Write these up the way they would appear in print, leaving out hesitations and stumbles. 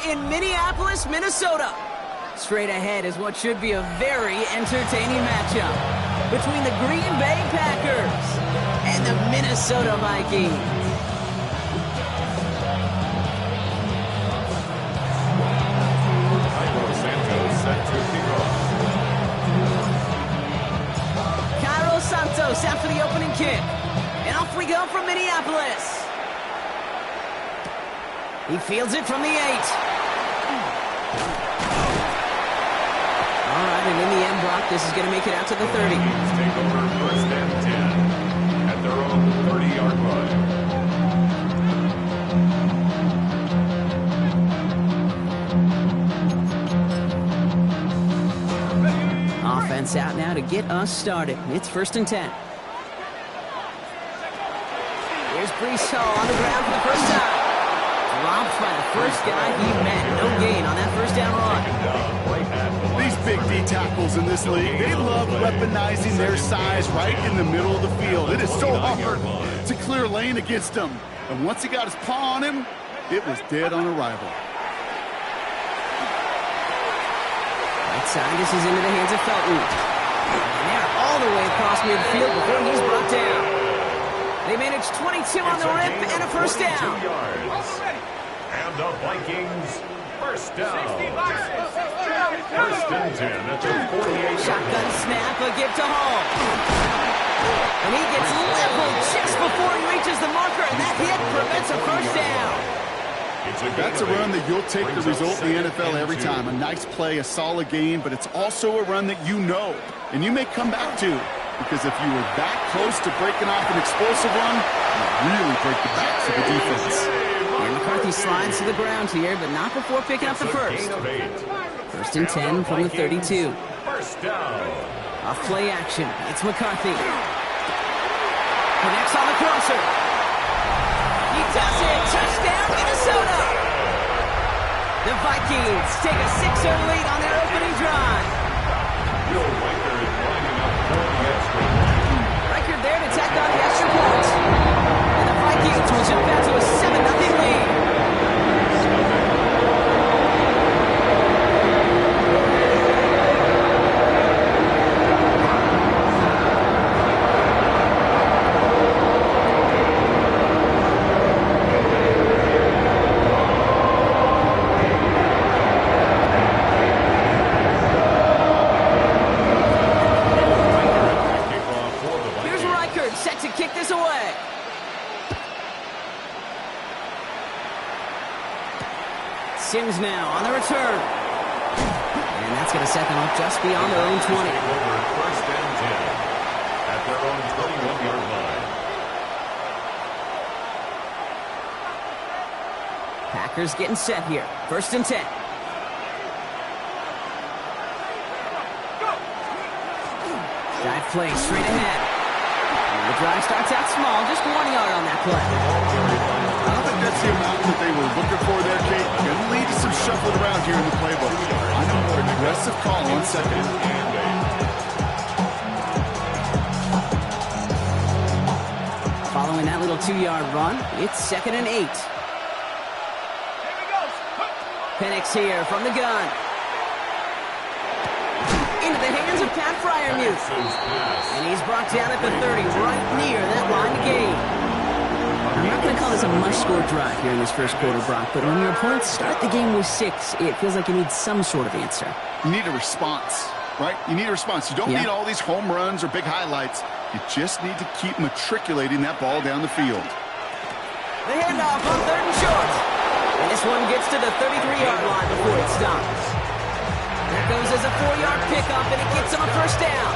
in Minneapolis, Minnesota. Straight ahead is what should be a very entertaining matchup between the Green Bay Packers and the Minnesota Vikings. Cairo Santos set to kick off. Cairo Santos out for the opening kick. And off we go from Minneapolis. He fields it from the 8. All right, and in the end, Brock, this is going to make it out to the 30. Take over first and 10 at their own 30-yard line. Offense out now to get us started. It's first and 10. Here's Breece Hall on the ground for the first time. Dropped by the first guy he met. No gain on that first down run. These big D tackles in this league, they love weaponizing their size right in the middle of the field. It is so hard to clear lane against them. And once he got his paw on him, it was dead on arrival. Right side, this is into the hands of Felton. And they're all the way across midfield before he's brought down. They managed 22 on the rip and a first down. And the Vikings first down. First and 10 at their 48. Shotgun snap, a give to Hall. And he gets leveled just before he reaches the marker, and that hit prevents a first down. That's a run that you'll take the result in the NFL every time. A nice play, a solid game, but it's also a run that you know, and you may come back to. Because if you were that close to breaking off an explosive run, you really break the backs of the defense. And McCarthy slides to the ground here, but not before picking up the first. First and 10 from the 32. First down. Off play action. It's McCarthy. Connects on the crosser. He does it. Touchdown, Minnesota. The Vikings take a 6-0 lead on their opening drive. Will Riker is lining up for the extra. Riker there to tack on the extra point. And the Vikings will jump out to a 7-0 lead. Sims now on the return. And that's going to set them up just beyond their own 20. First and 10 at their own 21-yard line. Packers getting set here. First and 10. Dive play straight ahead. And the drive starts out small, just 1 yard on that play. I don't think that's the amount that they were looking for there, Kate. Going to lead to some shuffling around here in the playbook. I know an aggressive call on second. Following that little 2-yard run, it's 2nd and 8. Penix here from the gun. Into the hands of Pat Freiermuth. And he's brought down at the 30, right near that line to gain. I'm not going to call this a must-score drive here in this first quarter, Brock, but when your opponents start the game with 6, it feels like you need some sort of answer. You need a response, right? You need a response. You don't need all these home runs or big highlights. You just need to keep matriculating that ball down the field. The handoff on 3rd and short. And this one gets to the 33-yard line before it stops. There goes as a 4-yard pickup, and it gets him a first down.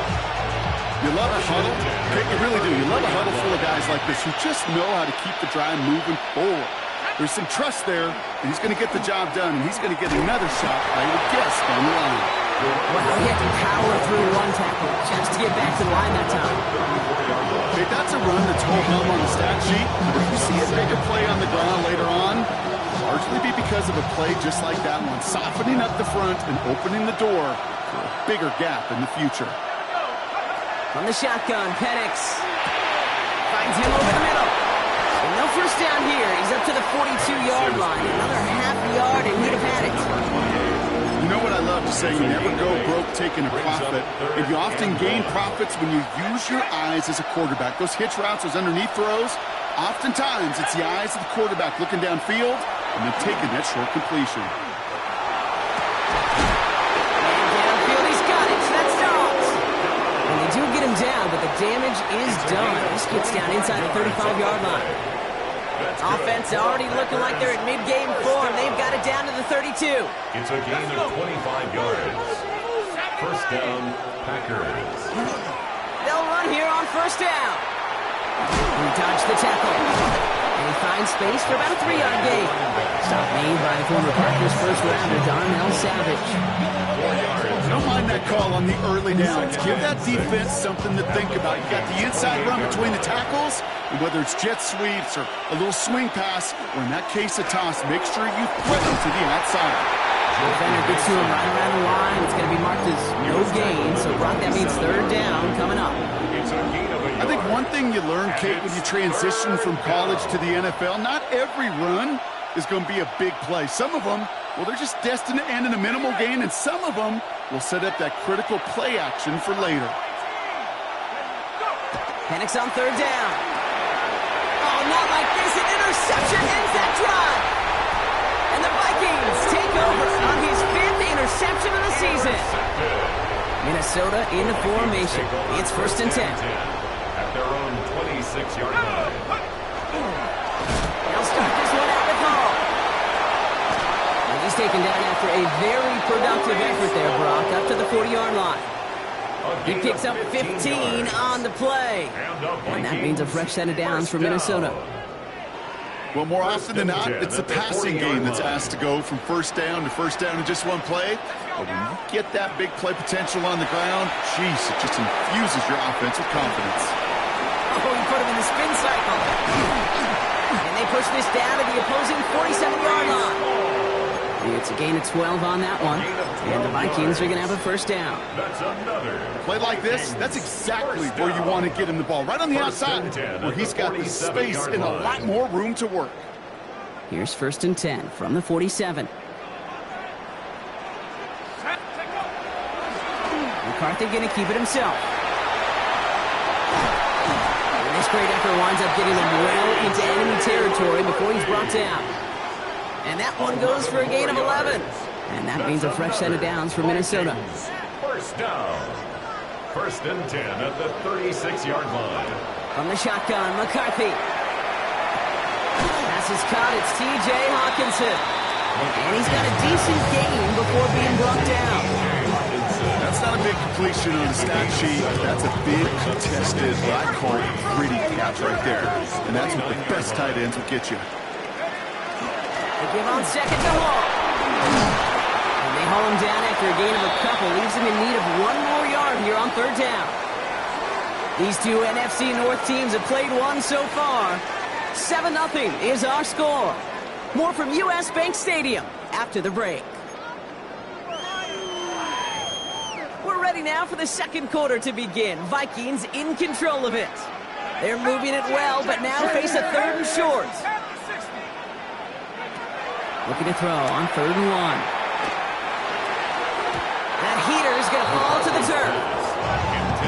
You love a huddle. Okay, you really do. You love a huddle full of guys like this who just know how to keep the drive moving forward. There's some trust there, and he's going to get the job done, and he's going to get another shot, I would guess, down the line. Well, he had to power through one tackle just to get back to the line that time. Okay, that's a run that's ho-hum on the stat sheet, but if you see a bigger play on the ground later on, largely be because of a play just like that one, softening up the front and opening the door for a bigger gap in the future. From the shotgun, Penix finds him over the middle. And no first down here. He's up to the 42-yard line. Another half yard, and he'd have had it. say you never go broke taking a profit, and you often gain profits when you use your eyes as a quarterback. Those hitch routes, those underneath throws, oftentimes it's the eyes of the quarterback looking downfield and then taking that short completion. Downfield, he's got it. That's Dobbs. And they do get him down, but the damage is done. This gets down inside the 35-yard line. Offense already looking like they're at mid-game form. They've got it down to the 32. It's a gain of 25 yards. First down, Packers. They'll run here on first down. He dodged the tackle. And he finds space for about a 3-yard gain. Stop made by former Packers first-rounder Darnell Savage. 4 yards. Don't mind that call on the early downs. Give that defense something to think about. You got the inside run between the tackles, and whether it's jet sweeps or a little swing pass, or in that case a toss, make sure you thread them to the outside. Defender gets to him right around the line. It's going to be marked as no gain. So, Brock, that means third down coming up. It's a gain of a yard. I think one thing you learn, Kate, when you transition from college to the NFL, not every run is going to be a big play. Some of them, well, they're just destined to end in a minimal gain, and some of them will set up that critical play action for later. Penix on third down. Oh, not like this. An interception ends that drive. And the Vikings take over on his 5th interception of the season. Minnesota in the formation. It's first and 10. At their own 26-yard line. They'll start this one out with Hall. And he's taken down after a very productive effort there, Brock, up to the 40-yard line. He picks up 15 on the play. And that means a fresh set of downs for Minnesota. Well, more often than not, it's the passing game that's asked to go from first down in just one play. But when you get that big play potential on the ground, geez, it just infuses your offense with confidence. Oh, he put him in the spin cycle. And they push this down to the opposing 47-yard line. It's a gain of 12 on that one. And the Vikings are going to have a first down. That's another. Play like this, that's exactly where you want to get him the ball. Right on the outside, where he's got the space and a lot more room to work. Here's first and 10 from the 47. McCarthy going to keep it himself. And this great effort winds up getting him well into enemy territory before he's brought down. And that one goes for a gain of 11. And that means a fresh set of downs for Minnesota. First down. First and 10 at the 36-yard line. From the shotgun, McCarthy. Pass is caught. It's T.J. Hawkinson. And he's got a decent gain before being brought down. That's not a big completion on the stat sheet. That's a big contested, what I call gritty catch right there. And that's what the best tight ends will get you. They give on second to Hall. And they haul him down after a gain of a couple. Leaves him in need of one more yard here on third down. These two NFC North teams have played one so far. 7-0 is our score. More from U.S. Bank Stadium after the break. We're ready now for the second quarter to begin. Vikings in control of it. They're moving it well, but now face a third and short. Looking to throw on third and 1. That heater is going to fall to the turf.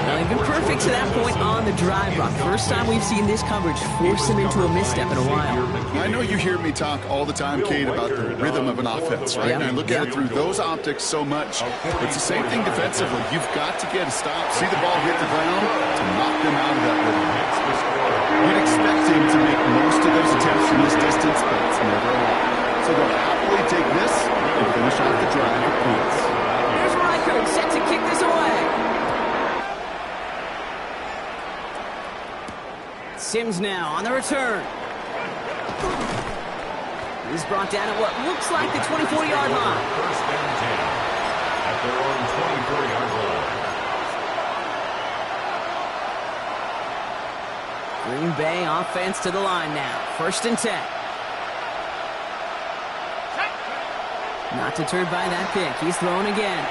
Well, they've been perfect to that point on the drive, Brock. First time we've seen this coverage force them into a misstep in a while. I know you hear me talk all the time, Kate, about the rhythm of an offense, right? Yeah. And I look at it through those optics so much. It's the same thing defensively. You've got to get a stop, see the ball hit the ground to knock them out of that rhythm. You'd expect him to make most of those attempts from this distance, but it's never a lot. So they'll happily take this and finish off the drive with points. Here's Reichert set to kick this away. Sims now on the return. He's brought down at what looks like the 24-yard line. First and 10 at their own 24-yard line. Green Bay offense to the line now. First and 10. Not deterred by that pick. He's throwing again.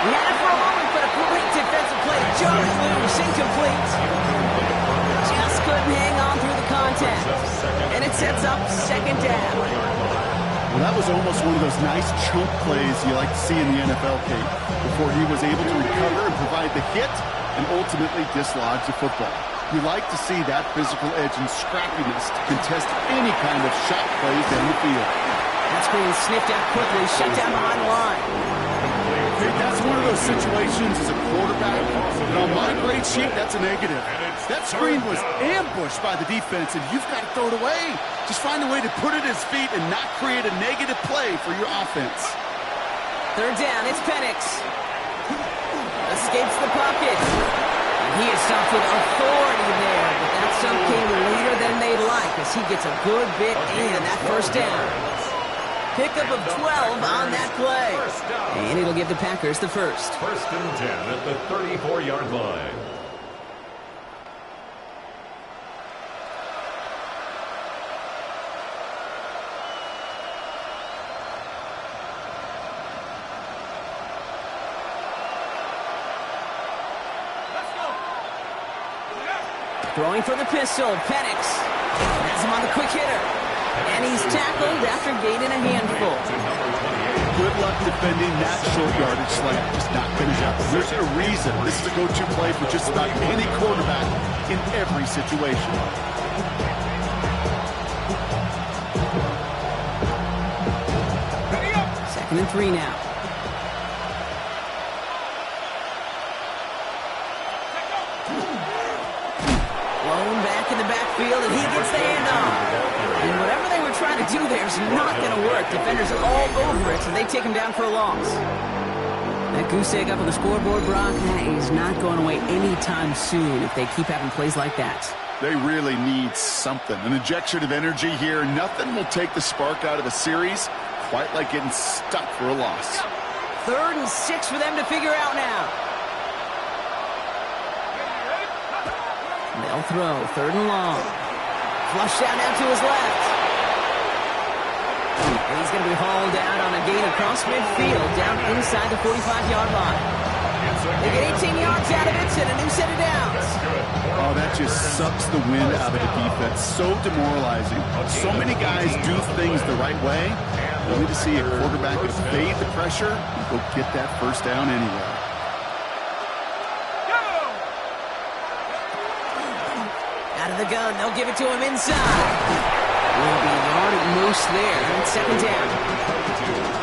He had it for a moment, but a great defensive play. Jones loose, incomplete. Just couldn't hang on through the contest. And it sets up second down. Well, that was almost one of those nice chunk plays you like to see in the NFL, Kate, before he was able to recover and provide the hit and ultimately dislodge the football. You like to see that physical edge and scrappiness to contest any kind of shot plays down the field. That's being sniffed out quickly, shut down behind the line. Kate, that's one of those situations as a quarterback, and on my grade sheet, that's a negative. That screen was ambushed by the defense, and you've got to throw it away. Just find a way to put it at his feet and not create a negative play for your offense. Third down, it's Penix. Escapes the pocket. He is stopped with authority there, but that stump came later than they'd like as he gets a good bit in that first down. Pickup of 12 on that play. And it'll give the Packers the first. First and 10 at the 34-yard line. Throwing for the pistol, Penix. Has him on the quick hitter. And he's tackled after gaining a handful. Good luck defending that short yardage slant. Just not going to happen. There's a reason this is a go-to play for just about any quarterback in every situation. Second and 3 now. Blown back in the backfield, and he gets the handoff. And whatever they were trying to do there is not going to work. Defenders are all over it, so they take him down for a loss. That goose egg up on the scoreboard, Brock, that is not going away anytime soon if they keep having plays like that. They really need something. An injection of energy here. Nothing will take the spark out of a series quite like getting stuck for a loss. 3rd and 6 for them to figure out now. They'll throw. 3rd and long. Flush down now to his left. And he's going to be hauled out on a gain across midfield down inside the 45-yard line. They get 18 yards out of it and a new set of downs. Oh, that just sucks the wind out of the defense. So demoralizing. So many guys do things the right way, only to see a quarterback evade the pressure and go get that first down anyway. Out of the gun, they'll give it to him inside. Will be a yard at most there. And 2nd down.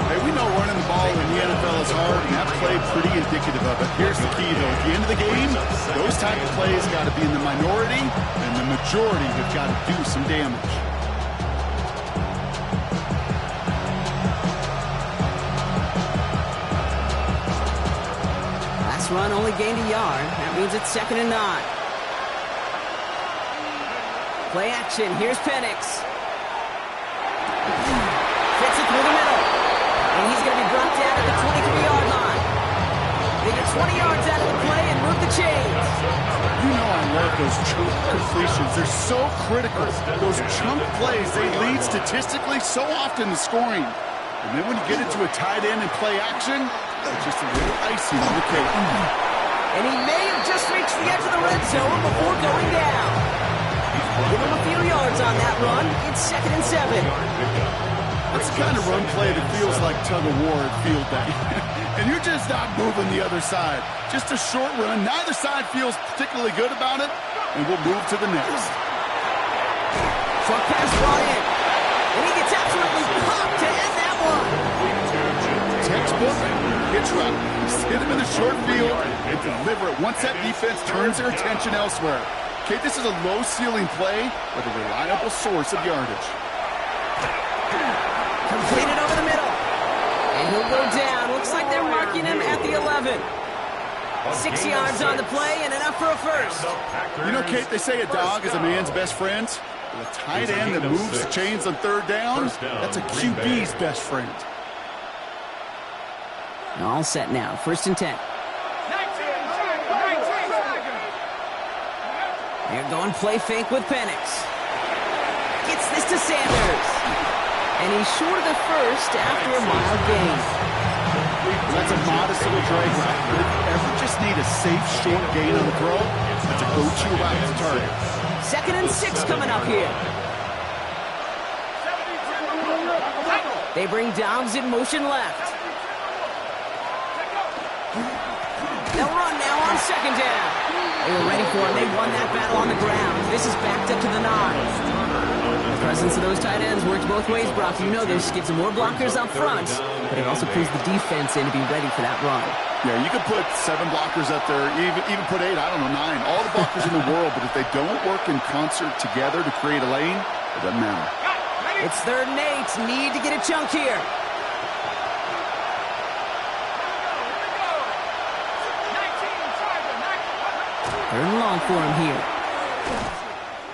Hey, we know running the ball in the NFL is hard, and that play pretty indicative of it. Here's the key, though. At the end of the game, those type of plays got to be in the minority, and the majority have got to do some damage. Last run only gained a yard. That means it's 2nd and 9. Play action. Here's Penix. Fits it through the middle. And he's going to be brought down at the 23-yard line. They get 20 yards out of the play and move the chains. You know I love those chunk completions. They're so critical. Those chunk plays, they lead statistically so often to scoring. And then when you get into a tight end and play action, it's just a little icing on the cake. And he may have just reached the edge of the red zone before going down. Give him a few yards on that run. It's 2nd and 7. That's the kind of run play that feels like tug-of-war at field day. And you're just not moving the other side. Just a short run. Neither side feels particularly good about it. And we'll move to the next. Short pass brought in. And he gets absolutely popped to end that one. Textbook pitch route. Just hit him in the short field and deliver it once that defense turns their attention elsewhere. Okay, this is a low-ceiling play, but a reliable source of yardage. Completed over the middle. And he'll go down. Looks like they're marking him at the 11. 6 yards on the play and enough for a first. You know, Kate, they say a dog is a man's best friend. Well, a tight end that moves the chains on 3rd down, that's a QB's best friend. All set now. 1st and 10. They're going play fake with Penix. Gets this to Sanders. And he's short of the first after a mild gain. That's a modest little drag route. But if you ever just need a safe, short gain on the throw, that's a go-to route to target. 2nd and 6 coming up here. They bring Dobbs in motion left. They'll run now on second down. They were ready for it. They won that battle on the ground. This is backed up to the 9. The presence of those tight ends works both ways, Brock. You know this. Gives them more blockers up front, but it also pulls the defense in to be ready for that run. Yeah, you could put 7 blockers up there, even put 8, I don't know, 9. All the blockers in the world, but if they don't work in concert together to create a lane, it doesn't matter. It's 3rd and 8. Need to get a chunk here. Third and long for him here.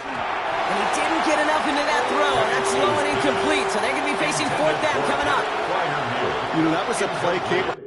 And he didn't get enough into that throw. That's low and incomplete, so they're going to be facing 4th down coming up. You know, that was a play capable.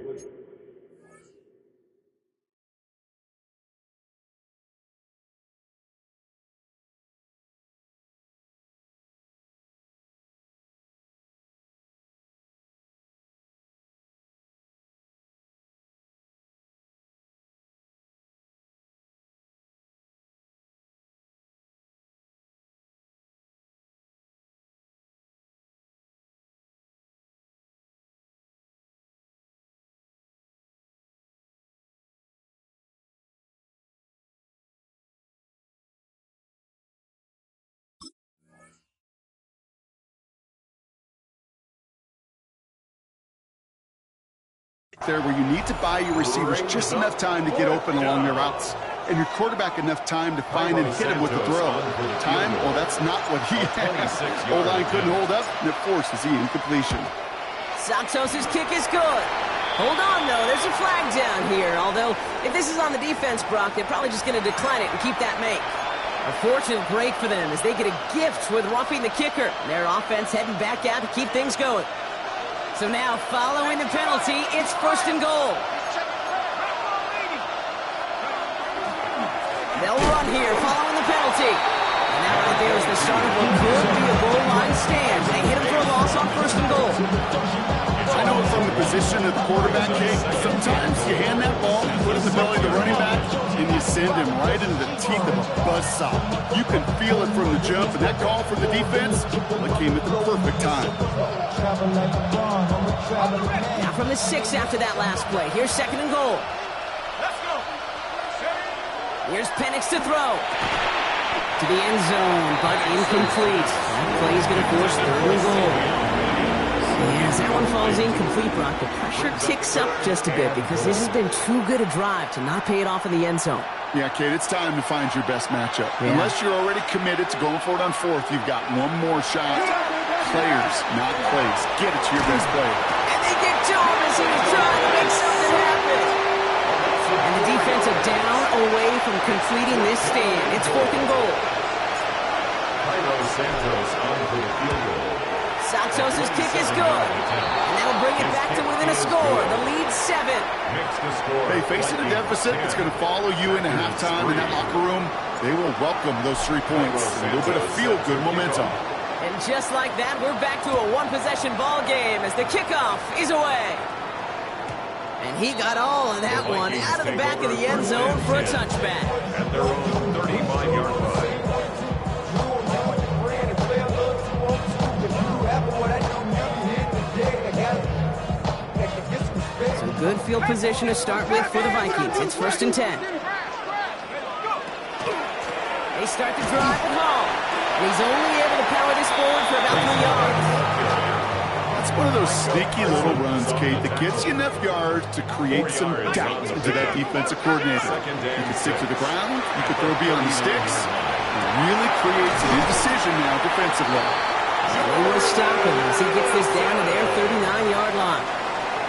There where you need to buy your receivers just enough time to get open along their routes, and your quarterback enough time to find and hit him with the throw. Time? Well, that's not what he had. O-line couldn't hold up, and it forces the incompletion. Santos' kick is good. Hold on, though. There's a flag down here. Although, if this is on the defense, Brock, they're probably just going to decline it and keep that make. A fortunate break for them as they get a gift with roughing the kicker. Their offense heading back out to keep things going. So now, following the penalty, it's 1st and goal. They'll run here, following the penalty. And that right there is the start of what could be a goal line stand. They hit him for a loss on 1st and goal. I know from the position of the quarterback, Jake, sometimes you hand that ball, you put it in the belly of the running back, and you send him right into the teeth of a buzzsaw. You can feel it from the jump, and that call from the defense, well, it came at the perfect time. Now from the 6 after that last play. Here's 2nd and goal. Here's Penix to throw. To the end zone, but incomplete. That play is going to force 3rd and goal. Yeah, as that one falls incomplete, Brock, the pressure ticks up just a bit because this has been too good a drive to not pay it off in the end zone. Yeah, Kate, it's time to find your best matchup. Yeah. Unless you're already committed to going for it on 4th, you've got one more shot. Players, not plays. Get it to your best player. And they get to him as he was trying to make something happen. And the defense are down away from completing this stand. It's 4th and goal. Santos on for the field goal. Santos' kick is good. And that'll bring it back to within a score. The lead 7. Hey, facing a deficit that's going to follow you into halftime in that locker room, they will welcome those 3 points. A little bit of feel-good momentum. And just like that, we're back to a one-possession ball game as the kickoff is away. And he got all of that one out of the back of the end zone for a touchback. At their own 35-yard line. So good field position to start with for the Vikings. It's 1st and 10. They start the drive at home. And he's only able to power this forward for about 3 yards. That's one of those sneaky little runs, Kate, that gets you enough yards to create some doubt into that defensive coordinator. You can stick to the ground, you can throw beyond the sticks. It really creates an indecision now defensively. No one stopping as he gets this down to their 39-yard line.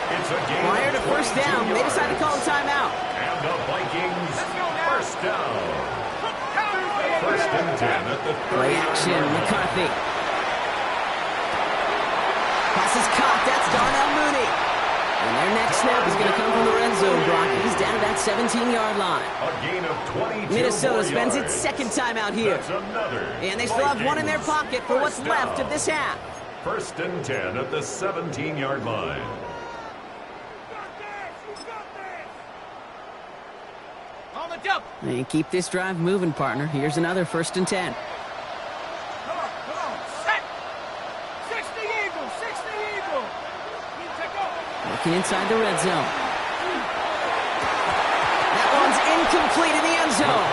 Prior to 1st down, they decide to call a timeout. And the Vikings, 1st down. 1st and 10 at the 30. Play action, McCarthy. Pass is caught, that's Darnell Mooney. And their next snap is going to come from the red zone, Brock. He's down to that 17-yard line. A gain of 22 Minnesota spends its 2nd timeout here. And they still have one in their pocket for what's left of this half. 1st and 10 at the 17-yard line. And keep this drive moving, partner. Here's another 1st and 10. Come on. Set. 60 Eagles. Looking inside the red zone. That one's incomplete in the end zone.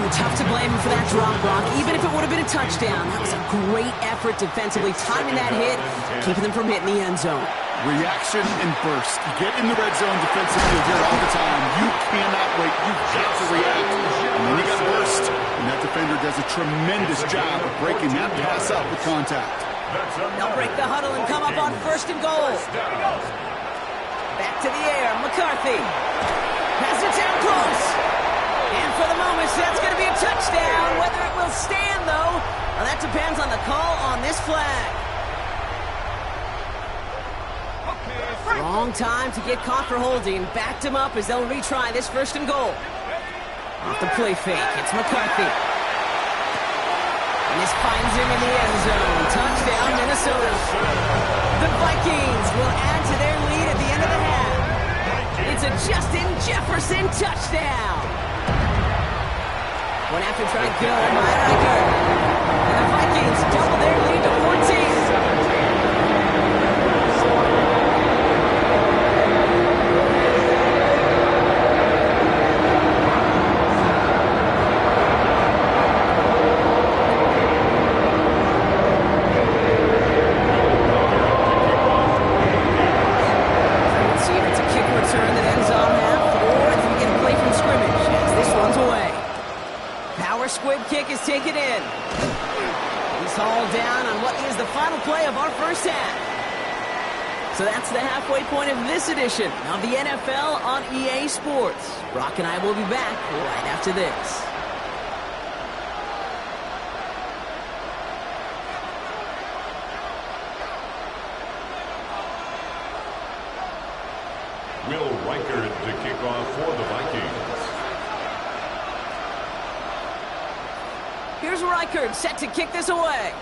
Tough to blame him for that drop, Brock, even if it would have been a touchdown. That was a great effort defensively, timing that hit, keeping them from hitting the end zone. Reaction and burst. Get in the red zone defensively, you'll hear it all the time. You cannot wait. You've got to react. And then you got to burst. And that defender does a tremendous job of breaking that pass up with contact. They'll break the huddle and come up on 1st and goal. Back to the air, McCarthy. Has it down close. And for the moment, that's going to be a touchdown. Whether it will stand, though, well, that depends on the call on this flag. Wrong time to get caught for holding. Backed him up as they'll retry this 1st and goal. Off the play fake, it's McCarthy. And this finds him in the end zone. Touchdown, Minnesota. The Vikings will add to their lead at the end of the half. It's a Justin Jefferson touchdown. Went after trying to kill by Riker. And the Vikings double their lead to 14. Squib kick is taken in. He's hauled down on what is the final play of our first half. So that's the halfway point of this edition of the NFL on EA Sports. Brock and I will be back right after this. Will Reichard to kick off for the Vikings. Here's Reichard set to kick this away.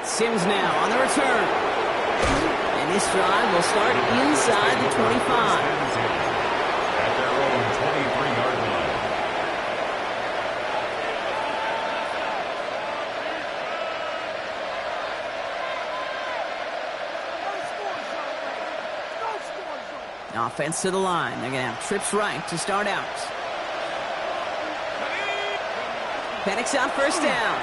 Sims now on the return. And this drive will start inside the 25. At their own 23-yard line. Offense to the line. They're going to have trips right to start out. Penix on 1st down.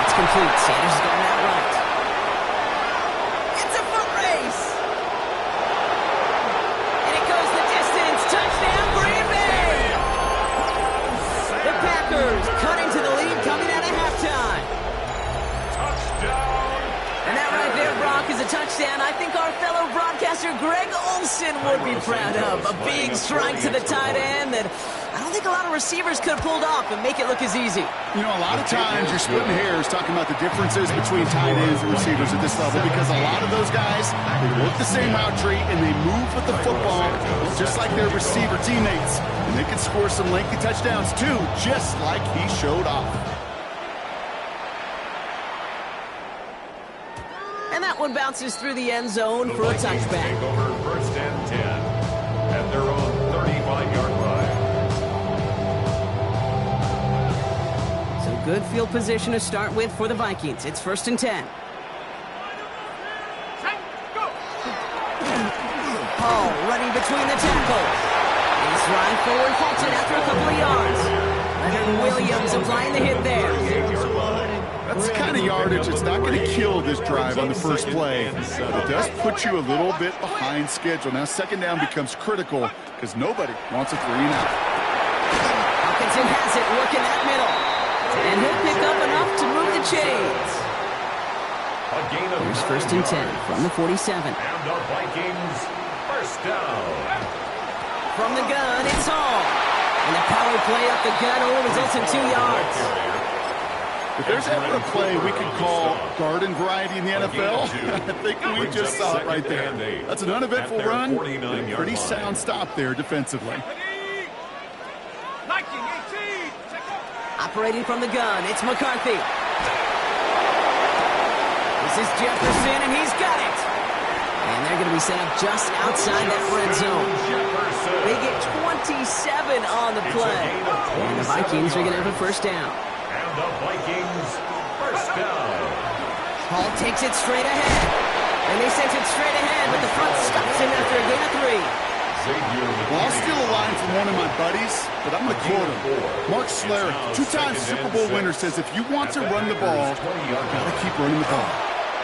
It's complete. Sanders has gotten that right. It's a foot race. And it goes the distance. Touchdown, Green Bay. The Packers cut into the lead coming out of halftime. Touchdown. And that right there, Brock, is a touchdown I think our fellow broadcaster Greg Olsen would be proud of. A big strike to the tight end that I don't think a lot of receivers could have pulled off and make it look as easy. You know, a lot of times you're splitting hairs talking about the differences between tight ends and receivers at this level because a lot of those guys, they work the same route tree and they move with the football just like their receiver teammates. And they can score some lengthy touchdowns too, just like he showed off. And that one bounces through the end zone for a touchback. Take over 1st and 10 at their own 35-yard line. So good field position to start with for the Vikings. It's 1st and 10. Hall running between the tackles. He's running forward, halted after a couple of yards. Leonard Williams applying the hit there. That's the kind of yardage that's not going to kill this drive on the first play. It does put you a little bit behind schedule. Now 2nd down becomes critical because nobody wants a 3-and-out. Hockenson has it, working that middle. And he'll pick up enough to move the chains. Here's 1st and 10 from the 47. And the Vikings 1st down. From the gun, it's Hall. And the power play up the gun only results in 2 yards. If there's ever a play we could call garden variety in the NFL, I think we just saw it right there. That's an uneventful run, and a pretty sound stop there defensively. Operating from the gun, it's McCarthy. This is Jefferson, and he's got it. And they're going to be set up just outside that red zone. They get 27 on the play. And the Vikings are going to have a 1st down. And the Vikings 1st Hall takes it straight ahead. And they sent it straight ahead, but the front stops him after a gain of 3. Well, I'll steal a line from one of my buddies, but I'm going to quote him. Mark Schlereth, 2-time Super Bowl winner, says if you want to run the ball, you've got to keep running the ball.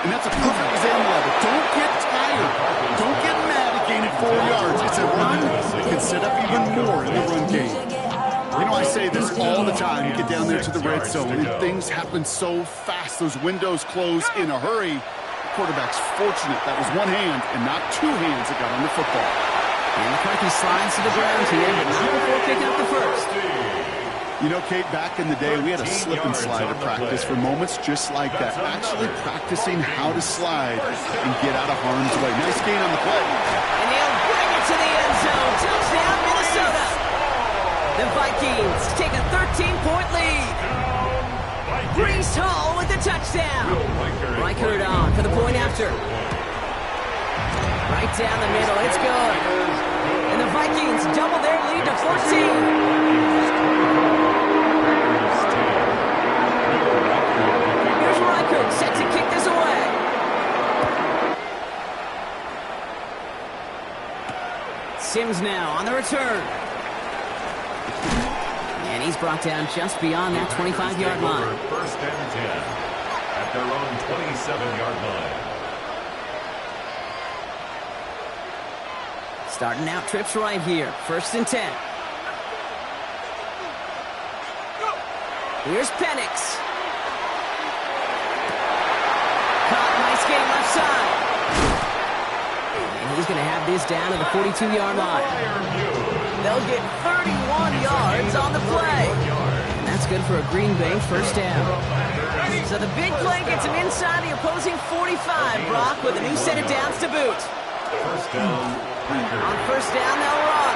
And that's a perfect example of it. Don't get tired. Don't get mad at gaining 4 yards. It's a run that can set up even more in the run game. You know, I say this all the time. You get down there to the red zone, and things happen so fast. Those windows close in a hurry. The quarterback's fortunate that was one hand and not 2 hands that got on the football. And McCarthy slides to the ground here, but not before picking up the first. You know, Kate, back in the day, we had a slip and slide at practice for moments just like that. Actually practicing how to slide and get out of harm's way. Nice gain on the play. And he'll bring it to the end zone. Touchdown, Minnesota. The Vikings take a 13-point lead. Breece Hall with the touchdown. Reichert on for the point after. Right down the middle. It's good. And the Vikings double their lead to 14. Here's Reichert set to kick this away. Sims now on the return. And he's brought down just beyond that 25-yard line. First and 10 at their own 27-yard line. Starting out trips right here. First and 10. Here's Penix. Caught, nice game left side. And he's going to have this down to the 42-yard line. They'll get 31 yards on the play. And that's good for a Green Bay first down. So the big play gets him inside the opposing 45, Brock, with a new set of downs to boot. First down. On first down, they'll run.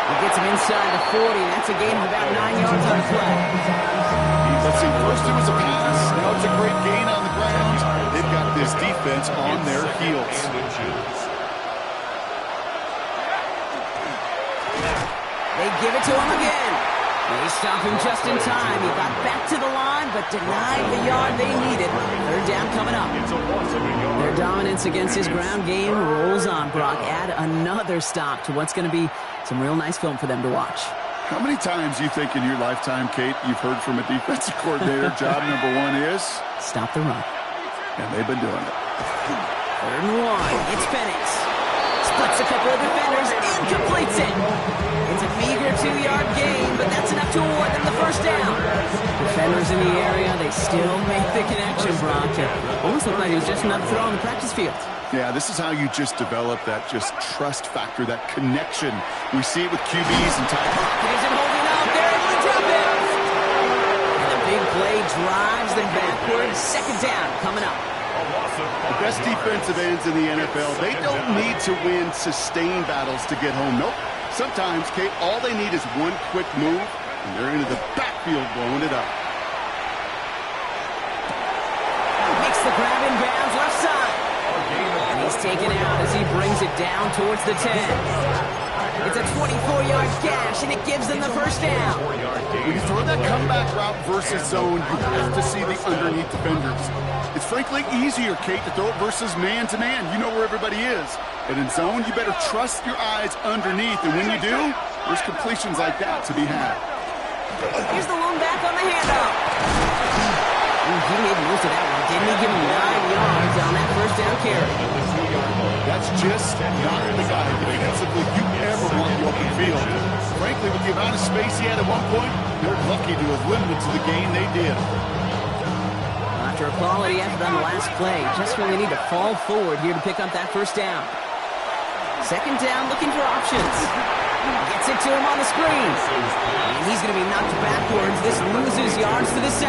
He gets him inside the 40. That's a gain of about 9 yards on the play. Let's see, first it was a pass. Now it's a great gain on the ground. They've got this defense on their heels. They give it to him again. They stop him just in time. He got back to the line, but denied the yard they needed. Third down coming up. Their dominance against his ground game rolls on, Brock. Add another stop to what's going to be some real nice film for them to watch. How many times do you think in your lifetime, Kate, you've heard from a defensive coordinator, job number 1 is? Stop the run. And they've been doing it. Third and 1. It's Penix. Splits a couple of defenders and completes it. It's a meager 2-yard gain, but that's enough to award them the first down. Defenders in the area, they still make the connection, Brock. It almost looked like it was just another throw on the practice field. Yeah, this is how you just develop that just trust factor, that connection. We see it with QBs and tight ends. Isn't holding up. They're able to drop it. And the big play drives them backwards. Second down coming up. The best defensive ends in the NFL, they don't need to win sustained battles to get home. Nope. Sometimes, Kate, all they need is one quick move, and they're into the backfield blowing it up. Makes the grab in bounds left side. And he's taken out as he brings it down towards the 10. It's a 24-yard gash, and it gives them the first down. When you throw that comeback route versus zone, you have to see the underneath defenders. It's frankly easier, Kate, to throw it versus man-to-man. You know where everybody is. And in zone, you better trust your eyes underneath. And when you do, there's completions like that to be had. Here's the lone back on the handoff. He made most of that one. Didn't he give him 9 yards on that first down carry? That's just not the guy defensively you ever want the open field. Frankly, with the amount of space he had at one point, they're lucky to have limited to the game they did. After a quality effort on the last play, just really need to fall forward here to pick up that first down. Second down, looking for options. Gets it to him on the screen. And he's going to be knocked backwards. This loses yards to the 7.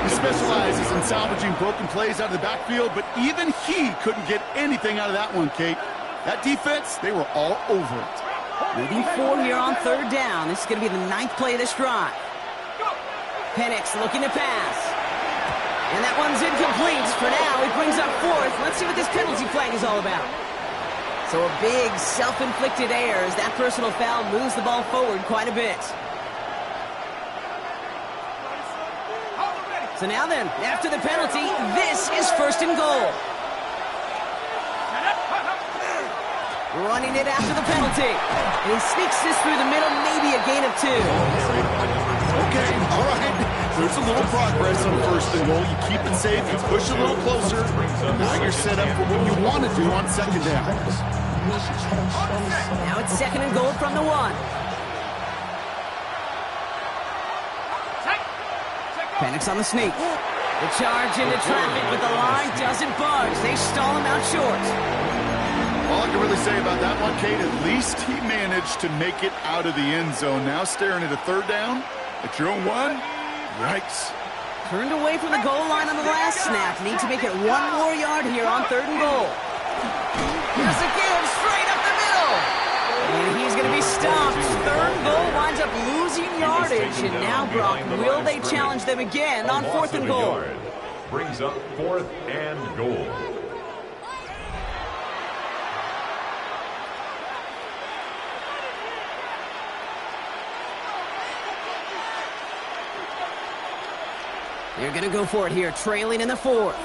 He specializes in salvaging broken plays out of the backfield, but even he couldn't get anything out of that one, Kate. That defense, they were all over it. Leading 4 here on third down. This is going to be the 9th play of this drive. Penix looking to pass. And that one's incomplete. For now, he brings up 4th. Let's see what this penalty flag is all about. So a big self-inflicted error as that personal foul moves the ball forward quite a bit. So now then, after the penalty, this is first and goal. Running it after the penalty. And he sneaks this through the middle, maybe a gain of 2. Okay, all right. There's a little progress on first and goal. You keep it safe, you push a little closer. Now you're set up for what you want to do on second down. Now it's second and goal from the 1. Penix on the sneak. The charge into traffic, but the line doesn't budge. They stall him out short. All I can really say about that one, Kate, at least he managed to make it out of the end zone. Now staring at a third down at your own 1. Yikes. Turned away from the goal line on the last snap. Need to make it 1 more yard here on third and goal. Here's a give straight up the middle. And he's going to be stopped. Third and goal winds up losing yardage. And now, Brock, will they challenge them again on fourth and goal? Brings up 4th and goal. They're going to go for it here, trailing in the 4th.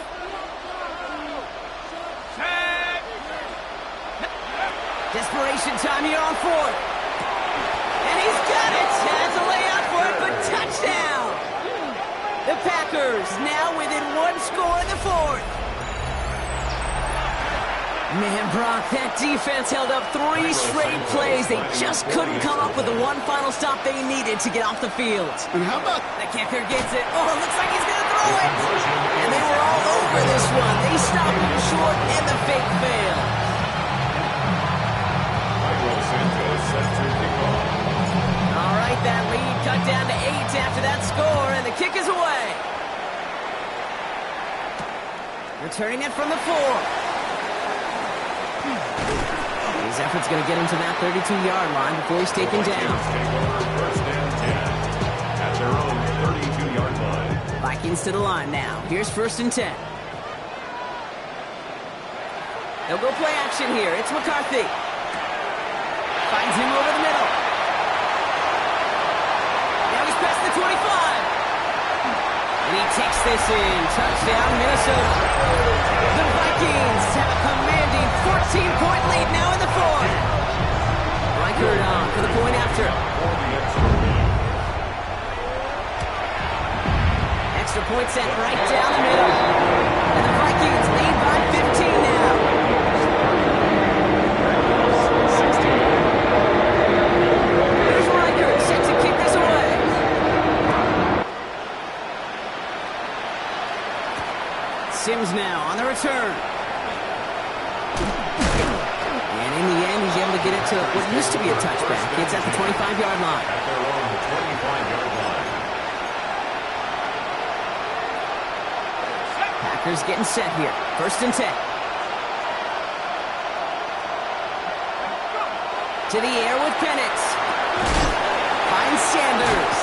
Desperation time here on 4th. And he's got it. Has a layout for it, but touchdown. The Packers now within 1 score in the 4th. Man, Brock, that defense held up 3 straight plays. They just couldn't come up with the one final stop they needed to get off the field. And how about... The kicker gets it. Oh, it looks like he's going to throw it. And they were all over this one. They stopped him short, and the fake fail. All right, that lead cut down to 8 after that score, and the kick is away. Returning it from the 4. His effort's going to get him to that 32-yard line before he's taken down. First and 10 at their own 32-yard line. Vikings to the line now. Here's first and 10. They'll go play action here. It's McCarthy. Finds him over the middle. Now he's past the 25. And he takes this in. Touchdown, Minnesota. The Vikings have a commanding 14-point lead now in the 4th. Reichert on for the point after. Extra point set right down the middle. And the Vikings lead by 15 now. Here's Reichert set to kick this away. Sims now on the return. And in the end, he's able to get it to what used to be a touchback. It's at the 25-yard line. At their own 25-yard line. Packers getting set here. First and 10. To the air with Penix. Finds Sanders.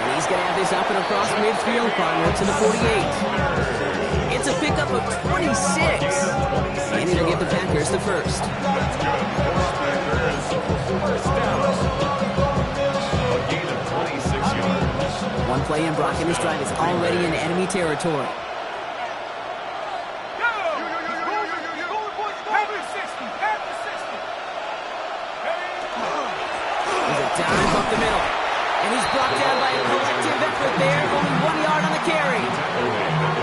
And he's going to have this up and across midfield, partner, to the 48. It's a pickup of 26. And it'll give the Packers the first. A gain of 26 yards. One play in, Brock, and this drive is already in enemy territory. There's a dive up the middle. And he's brought down by a collective effort there. Only 1 yard on the carry.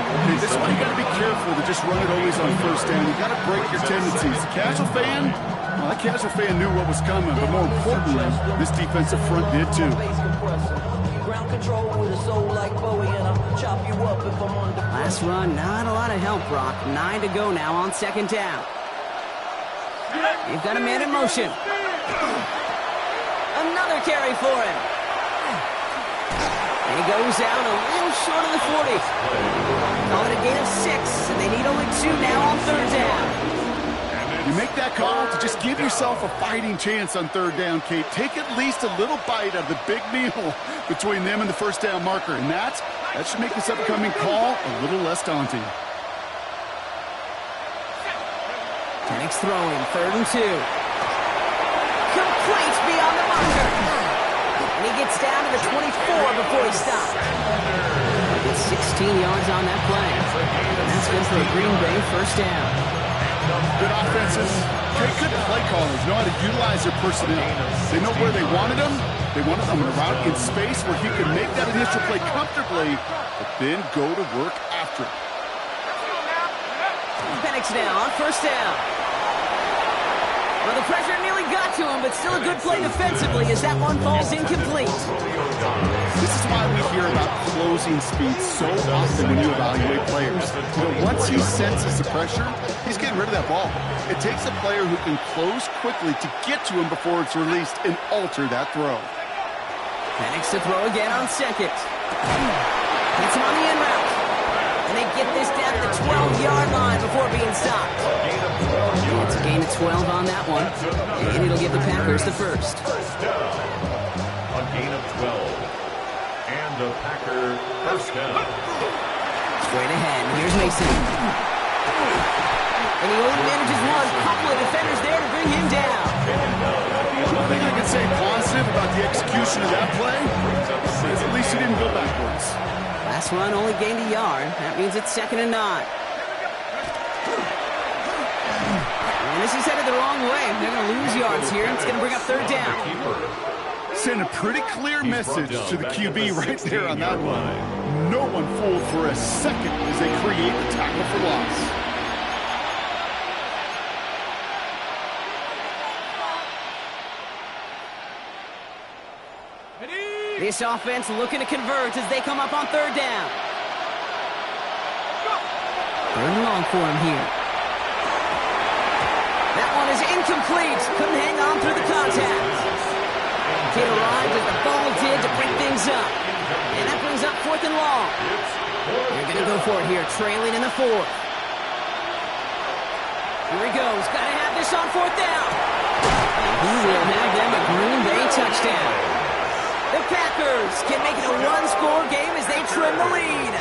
Okay, this one you got to be careful to just run it always on first down. You got to break your tendencies. The casual fan, well, that casual fan knew what was coming, but more importantly, this defensive front did too. Last run, not a lot of help, Brock. 9 to go now on second down. You've got a man in motion. Another carry for him. And he goes out a little short of the 40. Call it a gain of 6, and they need only 2 now on third down. You make that call to just give yourself a fighting chance on third down, Kate. Take at least a little bite of the big meal between them and the first down marker, and that should make this upcoming call a little less daunting. Penix throwing, third and 2. Complete beyond the marker. And he gets down to the 24 before he stops. It's yards on that play. That's good for a Green Bay first down. Good offenses. Good play callers know how to utilize their personnel. They know where they wanted them. They wanted them around in space where he could make that initial play comfortably, but then go to work after it. Penix now on first down. Well, the pressure nearly got to him, but still a good play defensively as that one falls incomplete. This is why we hear about closing speed so often when you evaluate players. You know, once he senses the pressure, he's getting rid of that ball. It takes a player who can close quickly to get to him before it's released and alter that throw. Penix to throw again on second. Gets him on the in route. And they get this down to the 12-yard line before being stopped. It's a gain of 12 on that one. And it'll give the Packers the first. A gain of 12. And the Packer first down. Straight ahead. Here's Mason. And he only manages one. Couple of defenders there to bring him down. One thing I can say positive about the execution of that play is at least he didn't go backwards. Last run only gained a yard. That means it's 2nd and 9. And this is headed the wrong way. They're going to lose yards here. It's going to bring up 3rd down. Send a pretty clear message to the QB right there on that one. No one fooled for a second as they create the tackle for loss. This offense looking to convert as they come up on 3rd down. 3rd and long for him here. That one is incomplete. Couldn't hang on through the contact. Kid arrived as the ball did to break things up. And that brings up 4th and long. They're going to go for it here, trailing in the 4th. Here he goes. Got to have this on 4th down. And he will have them a Green Bay touchdown. The Packers can make it a one-score game as they trim the lead.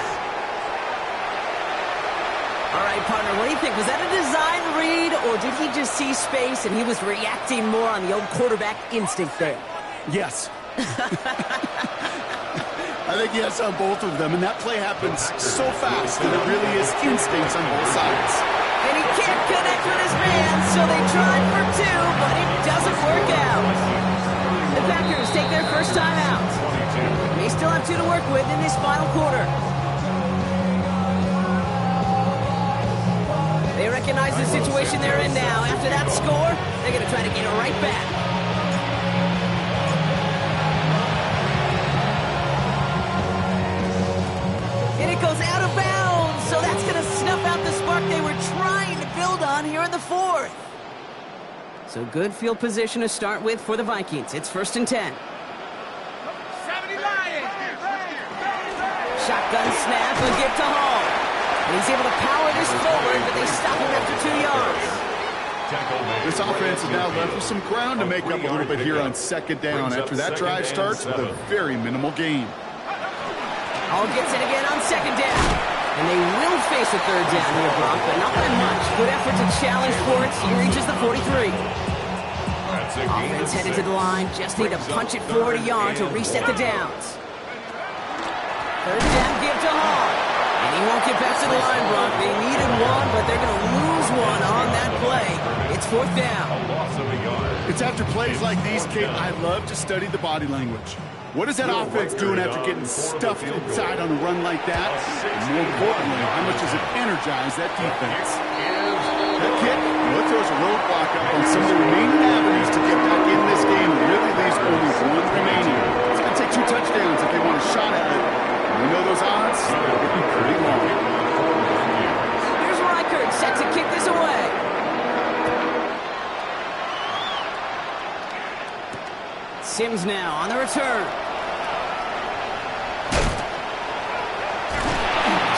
All right, partner, what do you think? Was that a design read, or did he just see space and he was reacting more on the old quarterback instinct there? Yes. I think yes on both of them, and that play happens so fast that it really is instincts on both sides. And he can't connect with his man, so they tried for 2, but it doesn't work out. The Packers take their first time out. They still have 2 to work with in this final quarter. They recognize the situation they're in now. After that score, they're going to try to get it right back. And it goes out of bounds, so that's going to snuff out the spark they were trying to build on here in the 4th. So good field position to start with for the Vikings. It's 1st and 10. Shotgun snap and give to Hall. And he's able to power this forward, but they stop him after 2 yards. This offense is now left with some ground to make up a little bit here on 2nd down after that drive starts with a very minimal gain. Hall gets it again on 2nd down. And they will face a 3rd down here, Brock, but not by much. Good effort to challenge for it. He reaches the 43. Offense headed to the line. Just need to punch it forward a yard to reset the downs. 3rd down, give to Hall. And he won't get back to the line, Brock. They needed one, but they're going to lose one on that play. It's 4th down. It's after plays like these, Kate, I love to study the body language. What is that offense doing after getting stuffed inside on a run like that? And more importantly, how much does it energize that defense? That kick, well, it throws a roadblock up on some of the remaining avenues to get back in this game. It really leaves only 1 remaining. It's going to take 2 touchdowns if they want a shot at it. And we know those odds are going to be pretty long. Here's Reichert set to kick this away. Sims now on the return.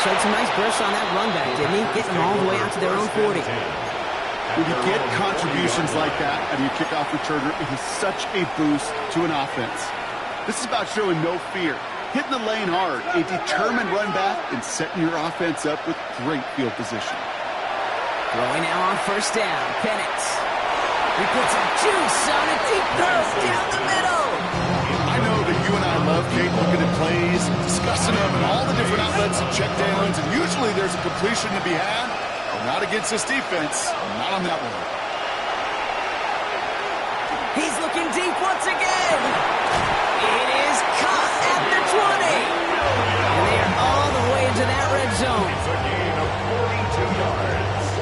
Showed some nice bursts on that run back, didn't he? Getting them all the way out to their own 40. When you get contributions like that out of your kickoff returner, it is such a boost to an offense. This is about showing no fear, hitting the lane hard, a determined run back, and setting your offense up with great field position. Throwing now on 1st down, Penix. He puts some juice on a deep throw down the middle. I know that you and I love, Kate, looking at plays, discussing them, and all the different different outlets and checkdowns, and usually there's a completion to be had, but not against this defense. Not on that one. He's looking deep once again. It is caught at the 20. And they are all the way into that red zone. It's a gain of 42 yards.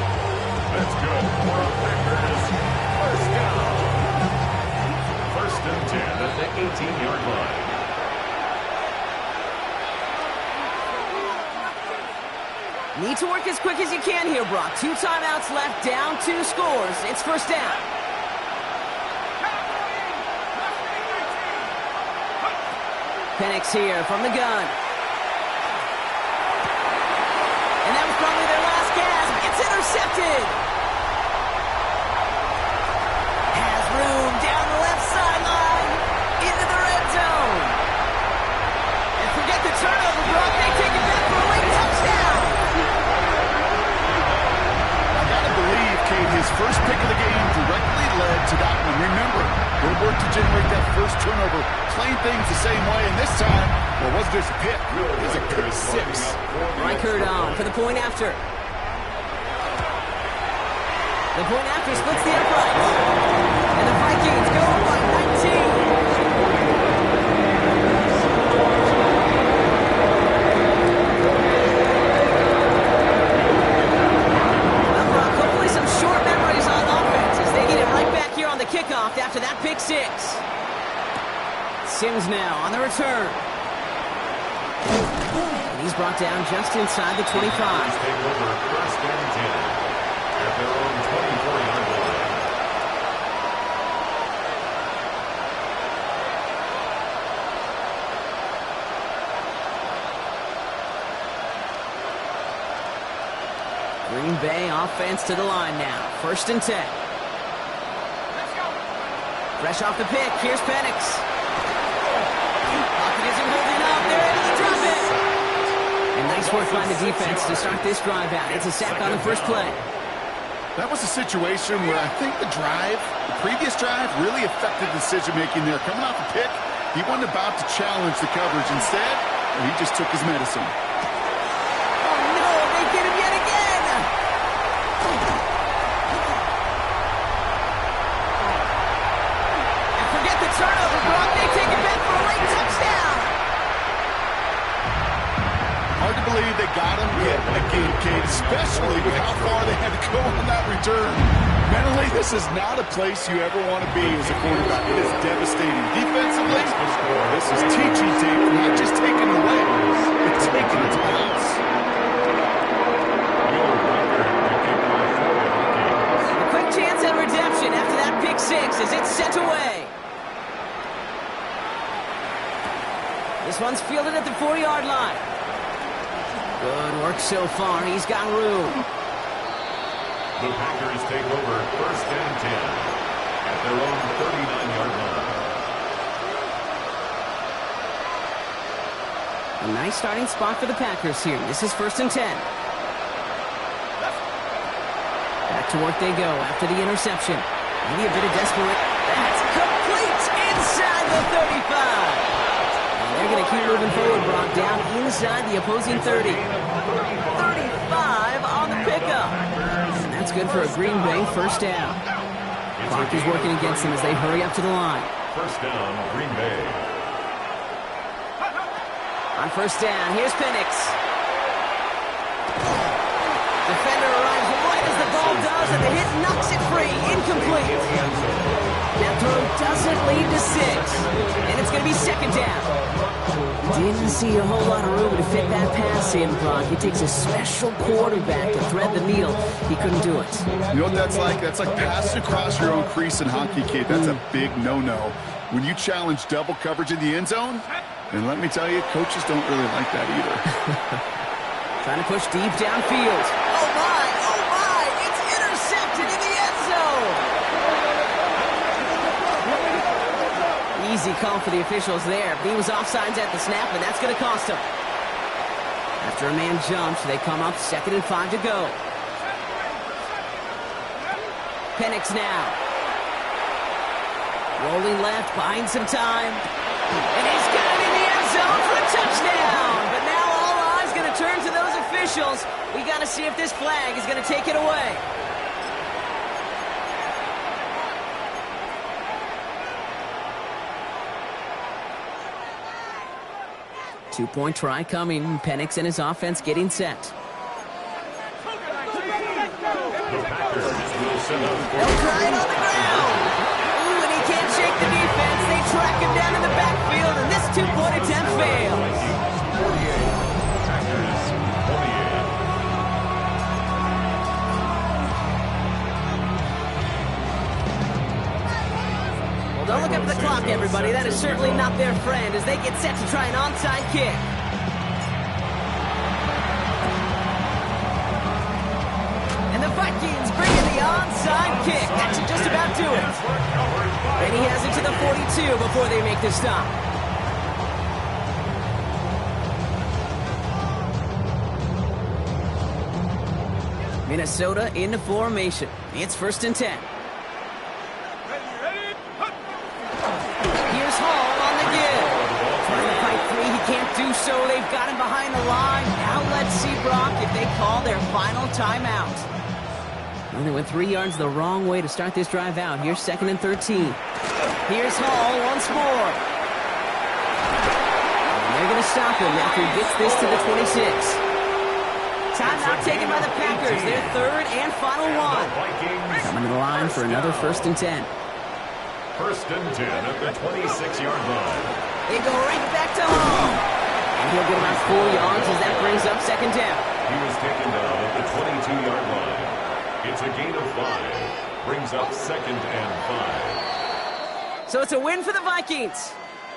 That's good for a Packers first down. First and 10 at the 18-yard line. Need to work as quick as you can here, Brock. 2 timeouts left, down 2 scores. It's first down. Penix here from the gun. And that was probably their last gasp. It's intercepted. Has room down the left sideline. Into the red zone. And forget the turnover, Brock. They take it back for a late touchdown. I gotta believe, Kate, his first pick of the game directly led to that one. Remember, good work to generate that first turnover. Playing things the same way, and this time, well, it wasn't just a pick. It was a pick 6. Reichert on for the point after. The point after splits the uprights. And the Vikings go up by 19. Well, Brock, hopefully some short memories on offense as they get it right back here on the kickoff after that pick 6. Sims now on the return. And he's brought down just inside the 25. Take over first and 10 at their own 24-yard line. Green Bay offense to the line now. First and 10. Fresh off the pick. Here's Penix. Isn't holding up. They're able to drop it. And nice work by the defense to start this drive out. It's a sack on the first play. That was a situation where I think the previous drive, really affected decision-making there. Coming off the pick, he wasn't about to challenge the coverage. Instead, he just took his medicine. Oh, no, they get him yet again. And forget the turnover, Brock. They take it back for a late touchdown. Hard to believe they got him yet again, Kate, especially with how far they had to go on that return. Mentally, this is not a place you ever want to be as a quarterback. It is devastating. Defensively, this is teaching tape, not just taking it away, but taking it to bounce. A quick chance at redemption after that pick 6 as it's sent away. This one's fielded at the 4-yard line. Good work so far. He's got room. The Packers take over first and 10 at their own 39-yard line. A nice starting spot for the Packers here. This is first and 10. Back to work they go after the interception. Maybe a bit of desperate. That's complete inside the 35. They're going to keep moving forward, Brock, down inside the opposing 30. 35 on the pickup. And that's good for a Green Bay first down. Clock is working against them as they hurry up to the line. First down, Green Bay. On first down, here's Penix. Defender arrives right as the ball does, and the hit knocks it free. Incomplete. That throw doesn't lead to 6. And it's going to be second down. Didn't see a whole lot of room to fit that pass in, Brock. It takes a special quarterback to thread the needle. He couldn't do it. You know what that's like? That's like passing across your own crease in hockey, kid. That's a big no-no. When you challenge double coverage in the end zone, and let me tell you, coaches don't really like that either. Trying to push deep downfield. Oh, my! It's intercepted in the end zone! Easy call for the officials there. He was offsides at the snap, and that's going to cost him. After a man jumps, they come up 2nd and 5 to go. Penix now. Rolling left, buying some time. And he's got it in the end zone for a touchdown. But now all eyes officials. We got to see if this flag is going to take it away. Two-point try coming. Penix and his offense getting set. They'll try it on the ground. Ooh, and he can't shake the defense. They track him down in the backfield, and this two-point attempt fails. Well, don't look up at the clock, everybody. That is certainly not their friend as they get set to try an onside kick. And the Vikings bring in the onside kick. That should just about do it. And he has it to the 42 before they make the stop. Minnesota into formation. It's 1st and 10. Here's Hall on the give. Trying to fight free. He can't do so. They've got him behind the line. Now let's see, Brock, if they call their final timeout. And they went 3 yards the wrong way to start this drive out. Here's 2nd and 13. Here's Hall once more. And they're going to stop him after he gets this to the 26. Timeout taken by the Packers. Their 3rd and final one. Coming to the line for another 1st and 10. 1st and 10 at the 26-yard line. They go right back to Hall. And he'll get about 4 yards as that brings up 2nd down. He was taken down at the 22-yard line. It's a gain of 5. Brings up 2nd and 5. So it's a win for the Vikings.